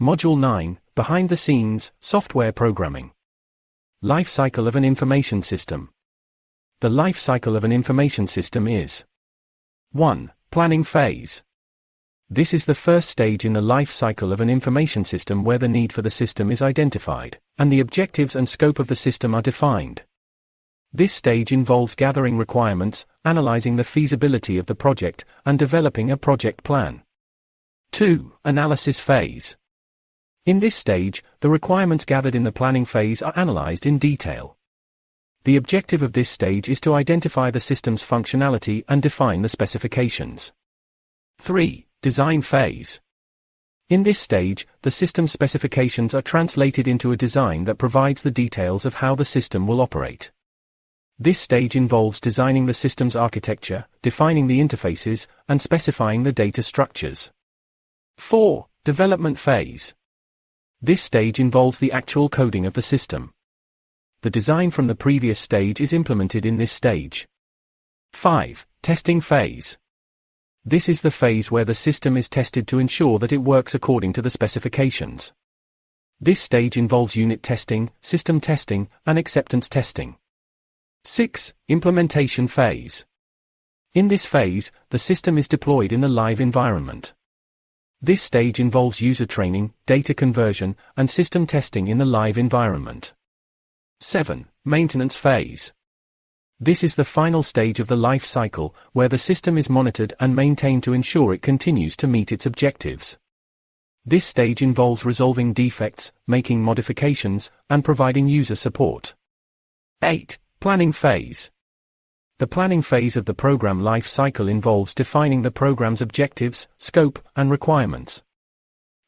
Module 9, Behind the Scenes, Software Programming. Life cycle of an information system. The life cycle of an information system is 1. Planning phase. This is the first stage in the life cycle of an information system where the need for the system is identified, and the objectives and scope of the system are defined. This stage involves gathering requirements, analyzing the feasibility of the project, and developing a project plan. 2. Analysis phase. In this stage, the requirements gathered in the planning phase are analyzed in detail. The objective of this stage is to identify the system's functionality and define the specifications. 3. Design phase. In this stage, the system specifications are translated into a design that provides the details of how the system will operate. This stage involves designing the system's architecture, defining the interfaces, and specifying the data structures. 4. Development phase. This stage involves the actual coding of the system. The design from the previous stage is implemented in this stage. 5. Testing phase. This is the phase where the system is tested to ensure that it works according to the specifications. This stage involves unit testing, system testing, and acceptance testing. 6. Implementation phase. In this phase, the system is deployed in the live environment. This stage involves user training, data conversion, and system testing in the live environment. 7. Maintenance phase. This is the final stage of the life cycle, where the system is monitored and maintained to ensure it continues to meet its objectives. This stage involves resolving defects, making modifications, and providing user support. 8. Planning phase. The planning phase of the program life cycle involves defining the program's objectives, scope, and requirements.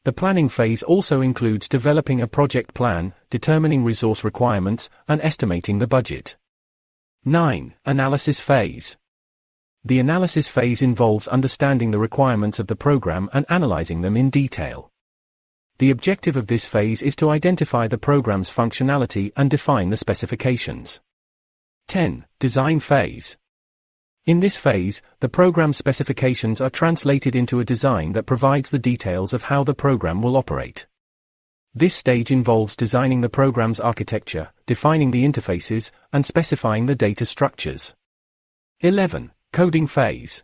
The planning phase also includes developing a project plan, determining resource requirements, and estimating the budget. 9. Analysis phase. The analysis phase involves understanding the requirements of the program and analyzing them in detail. The objective of this phase is to identify the program's functionality and define the specifications. 10. Design phase. In this phase, the program specifications are translated into a design that provides the details of how the program will operate. This stage involves designing the program's architecture, defining the interfaces, and specifying the data structures. 11. Coding phase.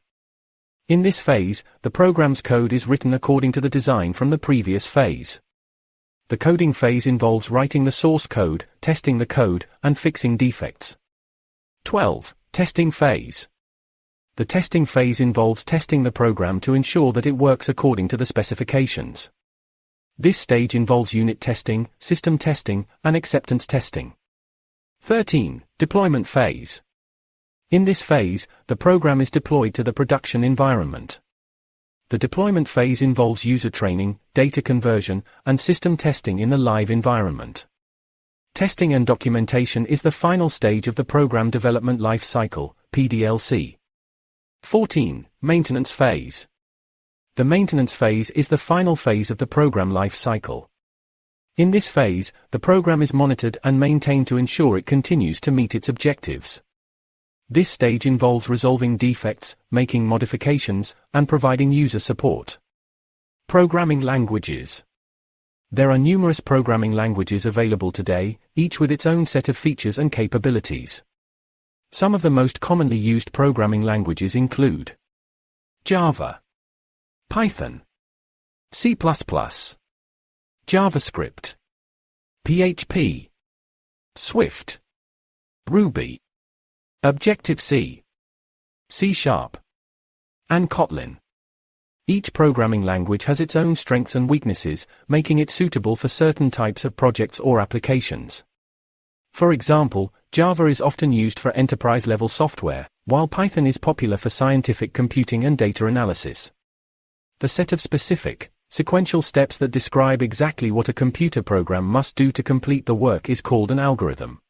In this phase, the program's code is written according to the design from the previous phase. The coding phase involves writing the source code, testing the code, and fixing defects. 12. Testing phase. The testing phase involves testing the program to ensure that it works according to the specifications. This stage involves unit testing, system testing, and acceptance testing. 13. Deployment phase. In this phase, the program is deployed to the production environment. The deployment phase involves user training, data conversion, and system testing in the live environment. Testing and documentation is the final stage of the program development life cycle, PDLC. 14. Maintenance phase. The maintenance phase is the final phase of the program life cycle. In this phase, the program is monitored and maintained to ensure it continues to meet its objectives. This stage involves resolving defects, making modifications, and providing user support. Programming languages. There are numerous programming languages available today, each with its own set of features and capabilities. Some of the most commonly used programming languages include Java, Python, C++, JavaScript, PHP, Swift, Ruby, Objective-C, C#, and Kotlin. Each programming language has its own strengths and weaknesses, making it suitable for certain types of projects or applications. For example, Java is often used for enterprise-level software, while Python is popular for scientific computing and data analysis. The set of specific, sequential steps that describe exactly what a computer program must do to complete the work is called an algorithm.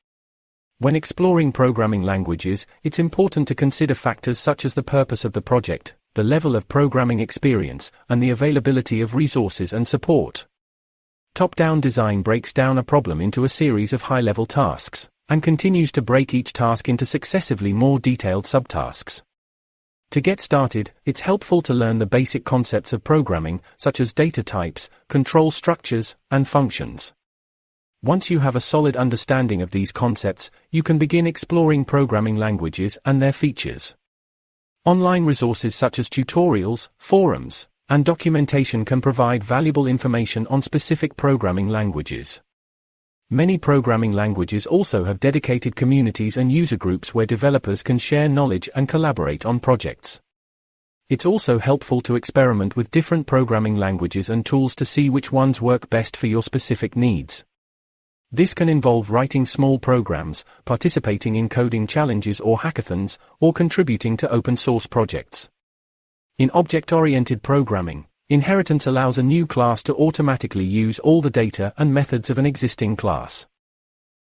When exploring programming languages, it's important to consider factors such as the purpose of the project, the level of programming experience, and the availability of resources and support. Top-down design breaks down a problem into a series of high-level tasks, and continues to break each task into successively more detailed subtasks. To get started, it's helpful to learn the basic concepts of programming, such as data types, control structures, and functions. Once you have a solid understanding of these concepts, you can begin exploring programming languages and their features. Online resources such as tutorials, forums, and documentation can provide valuable information on specific programming languages. Many programming languages also have dedicated communities and user groups where developers can share knowledge and collaborate on projects. It's also helpful to experiment with different programming languages and tools to see which ones work best for your specific needs. This can involve writing small programs, participating in coding challenges or hackathons, or contributing to open-source projects. In object-oriented programming, inheritance allows a new class to automatically use all the data and methods of an existing class.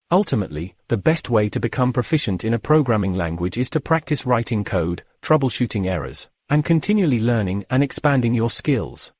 Ultimately, the best way to become proficient in a programming language is to practice writing code, troubleshooting errors, and continually learning and expanding your skills.